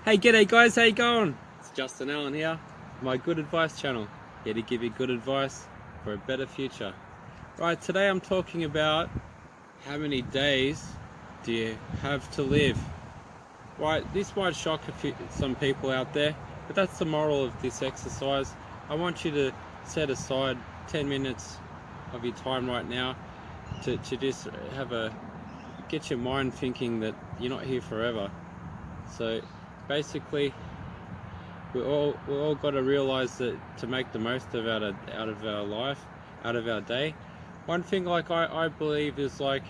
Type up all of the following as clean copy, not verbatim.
Hey, g'day guys, how you going? It's Justin Allen here, my Good Advice channel, here to give you good advice for a better future. Right, today I'm talking about how many days do you have to live. Right, this might shock some people out there, but that's the moral of this exercise. I want you to set aside 10 minutes of your time right now to just get your mind thinking that you're not here forever. So basically, we all got to realize that to make the most of out of our life, out of our day. One thing, like I believe, is like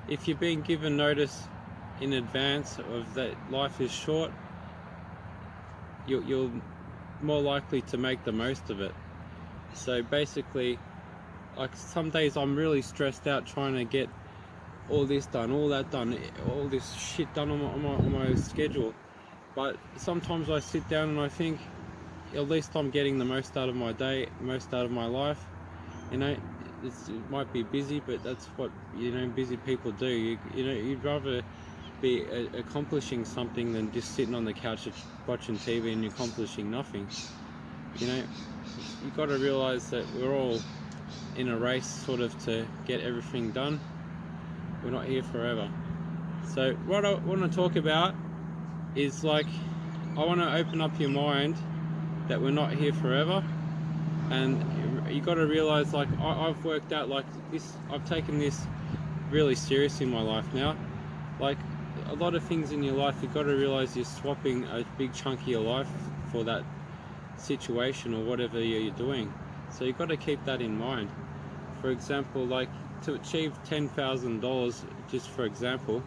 if you're being given notice in advance of that life is short, you're more likely to make the most of it. So basically, like some days I'm really stressed out trying to get all this done, all that done, all this shit done on my schedule. But sometimes I sit down and I think, at least I'm getting the most out of my day, most out of my life. You know, it might be busy, but that's what, busy people do. You'd rather be accomplishing something than just sitting on the couch watching TV and accomplishing nothing. You've got to realize that we're all in a race sort of to get everything done. We're not here forever. So what I want to talk about is, like, I want to open up your mind that we're not here forever, and you got to realize, like, I've worked out, like, this, I've taken this really serious in my life now. Like, a lot of things in your life, you've got to realize you're swapping a big chunk of your life for that situation or whatever you're doing. So you've got to keep that in mind. For example, like, to achieve $10,000, just for example,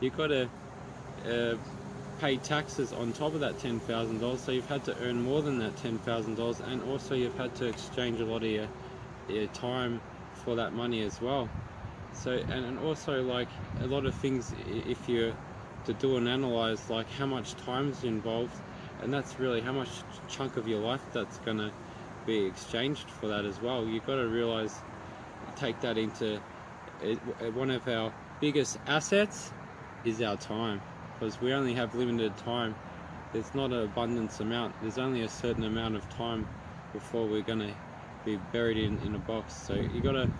you've got to pay taxes on top of that $10,000, so you've had to earn more than that $10,000, and also you've had to exchange a lot of your time for that money as well. So, and also, like, a lot of things, if you're to do an analyze, like how much time is involved, and that's really how much chunk of your life that's going to be exchanged for that as well. You've got to realize, take that into one of our biggest assets is our time, because we only have limited time. There's not an abundance amount. There's only a certain amount of time before we're going to be buried in a box. So you got to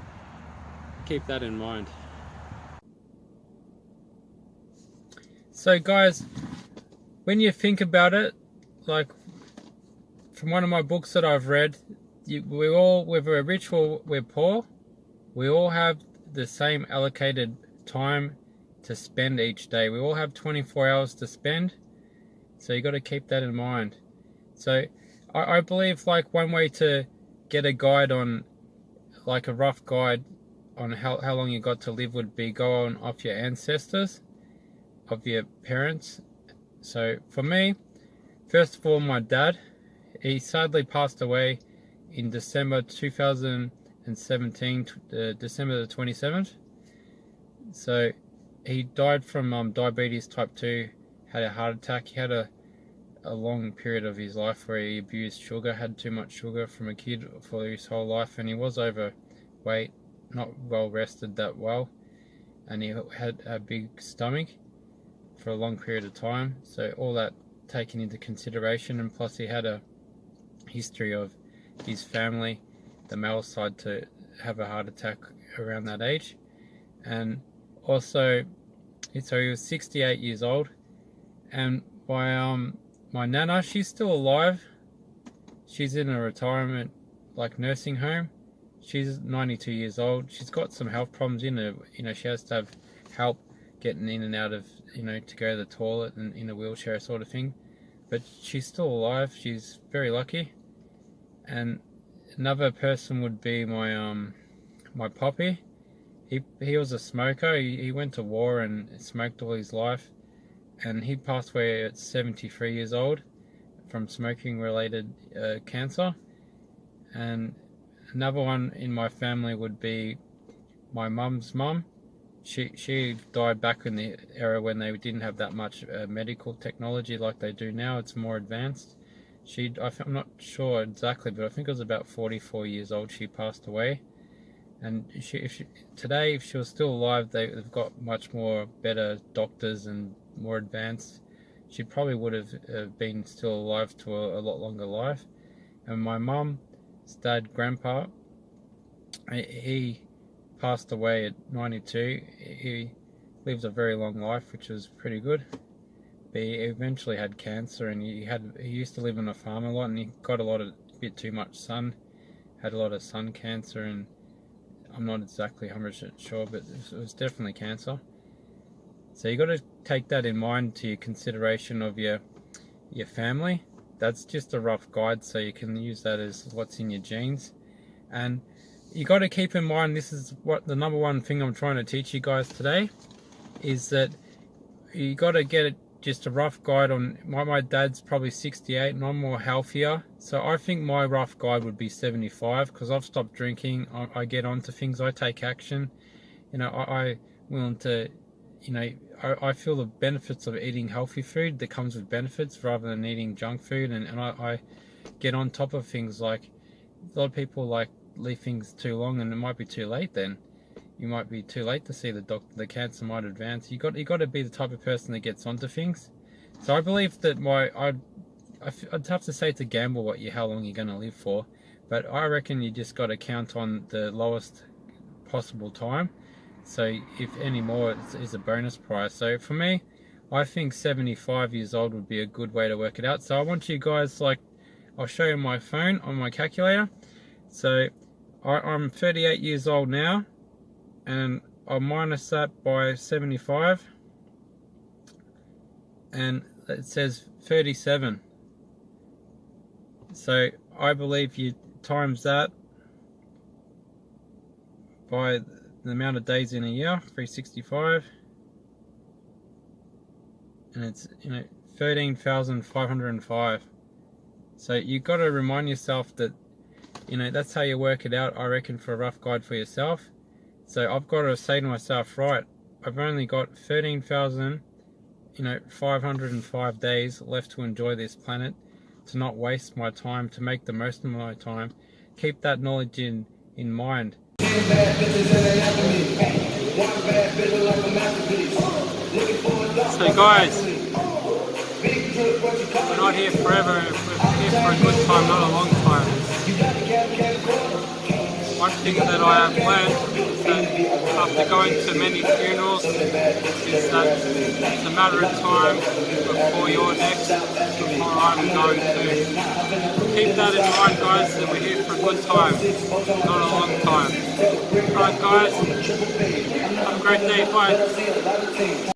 keep that in mind. So guys, when you think about it, like from one of my books that I've read, we all, whether we're rich or we're poor, we all have the same allocated time to spend each day. We all have 24 hours to spend, so you got to keep that in mind. So I believe, like, one way to get a guide on, like a rough guide on how long you got to live would be go on off your ancestors, of your parents. So for me, first of all, my dad, he sadly passed away in December 2017, December the 27th. So he died from diabetes type 2, had a heart attack. He had a long period of his life where he abused sugar, had too much sugar from a kid for his whole life, and he was overweight, not well rested that well, and he had a big stomach for a long period of time. So all that taken into consideration, and plus he had a history of his family, the male side, to have a heart attack around that age. And also, so he was 68 years old, and my nana, she's still alive. She's in a retirement, like, nursing home. She's 92 years old. She's got some health problems she has to have help getting in and out of, to go to the toilet and in a wheelchair sort of thing. But she's still alive. She's very lucky. And another person would be my poppy. He was a smoker. He went to war and smoked all his life, and he passed away at 73 years old from smoking related cancer. And another one in my family would be my mum's mum. She died back in the era when they didn't have that much medical technology like they do now. It's more advanced. I'm not sure exactly, but I think it was about 44 years old she passed away. And today, if she was still alive, they've got much more better doctors and more advanced she probably would have been still alive to a lot longer life. And my mum's dad, grandpa, he passed away at 92. He lived a very long life, which was pretty good. But he eventually had cancer, and he used to live on a farm a lot, and he got a bit too much sun, had a lot of sun cancer, and I'm not exactly 100% sure, but it was definitely cancer. So you got to take that in mind to your consideration of your family. That's just a rough guide, so you can use that as what's in your genes. And you got to keep in mind, this is what the number one thing I'm trying to teach you guys today, is that you got to get it just a rough guide on. My dad's probably 68 and I'm more healthier, so I think my rough guide would be 75, because I've stopped drinking. I get onto things, I take action, you know. I willing to, you know, I feel the benefits of eating healthy food that comes with benefits rather than eating junk food, and I get on top of things. Like a lot of people like leave things too long, and it might be too late. Then you might be too late to see the doctor. The cancer might advance. You got to be the type of person that gets onto things. So I believe that I'd have to say to gamble how long you're going to live for, but I reckon you just got to count on the lowest possible time. So if any more, it's a bonus prize. So for me, I think 75 years old would be a good way to work it out. So I want you guys, like, I'll show you my phone on my calculator. So I'm 38 years old now, and I'll minus that by 75, and it says 37. So I believe you times that by the amount of days in a year, 365, and it's, you know, 13,505. So you got to remind yourself that, you know, that's how you work it out, I reckon, for a rough guide for yourself. So I've got to say to myself, right, I've only got 13,505 days left to enjoy this planet, to not waste my time, to make the most of my time. Keep that knowledge in mind. So guys, we're not here forever, we're here for a good time, not a long time. One thing that I have learned is that after going to many funerals, is that it's a matter of time before you're next, before I'm going to. Keep that in mind, guys, that we're here for a good time, not a long time. Alright guys, have a great day, bye.